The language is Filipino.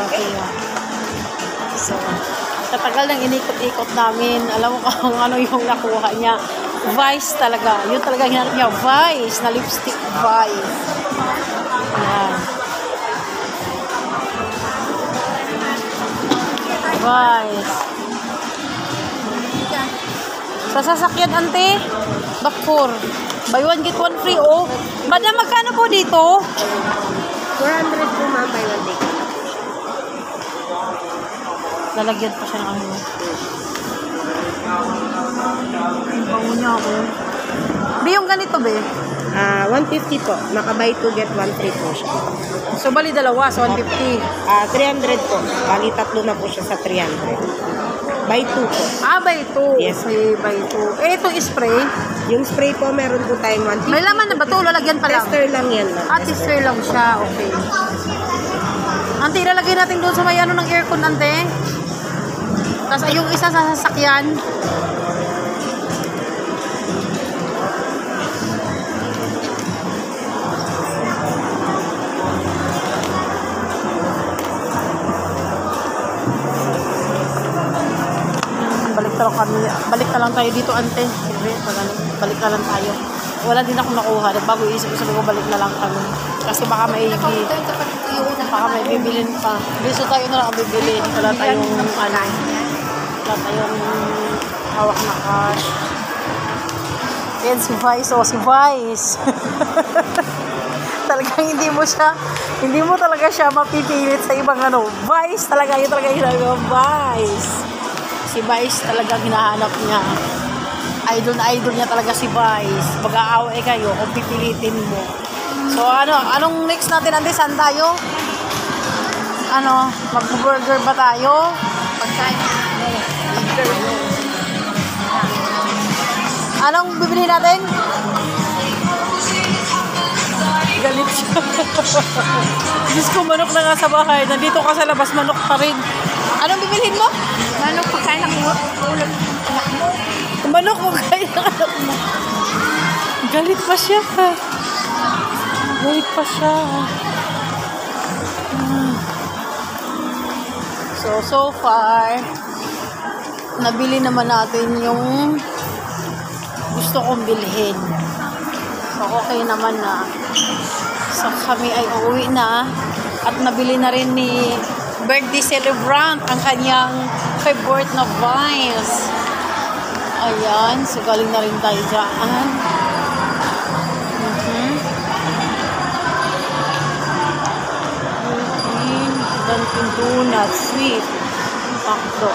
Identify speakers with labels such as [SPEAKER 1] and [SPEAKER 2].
[SPEAKER 1] Okay. So, katagal nang inikot-ikot namin. Alam mo kung ano yung nakuha niya. Vice talaga. Yun talaga hinanap niya. Vice na lipstick. Vice. Ayan. Vice. Sa sasakyan, ante. Bakfor. Buy one, get one free, oh. Madam, magkano po dito?
[SPEAKER 2] 400 po, ma'am. Buy one, take one.
[SPEAKER 1] Lalagyan pa siya ng ano. Bango niya ako. Be, yung ganito, be?
[SPEAKER 2] 150 po. Maka-buy 2, get 1 free po siya.
[SPEAKER 1] So, bali dalawa. So, 150.
[SPEAKER 2] 300 po. Bali, tatlo na po siya sa 300. Buy 2 po.
[SPEAKER 1] Buy 2.
[SPEAKER 2] Yes.
[SPEAKER 1] Okay, buy 2. Eh, itong spray?
[SPEAKER 2] Yung spray po, meron po tayong 150.
[SPEAKER 1] May laman na ba ito? Lalagyan pa lang?
[SPEAKER 2] Tester lang yan, ma'am.
[SPEAKER 1] Tester lang siya. Okay. Ante, ilalagay natin doon sa may ano ng aircon, ante. Tapos yung isa sa sasakyan. Balik na lang tayo dito, ante. Balik na lang tayo. Wala din ako nakuha. Bago isip ko, sabi ko, balik na lang kami. Kasi baka may bibilin pa. Dito tayo na lang ang bibilin. Wala tayong hawak na cash. Yan si Vice. O, si Vice. Talagang hindi mo talaga siya mapipilit sa ibang ano. Vice talaga. Yun talaga yung Vice. Si Vice talaga hinahanap niya. Idol niya talaga si Vice. Mag-aaway kayo kung pipilitin mo. So, anong next natin? Ante, saan tayo? Mag-burger ba tayo? Pagkain. Anong bibili natin? Galit siya. Diyos ko, manok na nga sa bahay. Nandito ka sa labas, manok pa rin. Anong bibilhin mo?
[SPEAKER 2] Manok, pagkain ng ulam.
[SPEAKER 1] Manok mo kaya ng anak mo. Galit pa siya. Galit pa siya. So far, nabili naman natin yung gusto kong bilhin. So, okay naman na. So, kami ay uuwi na. At nabili na rin ni birthday celebrant ang kanyang favorite na Vice. Ayan. So, galing na rin tayo dyan. Dunkin' Donuts, sweet. Pakdo.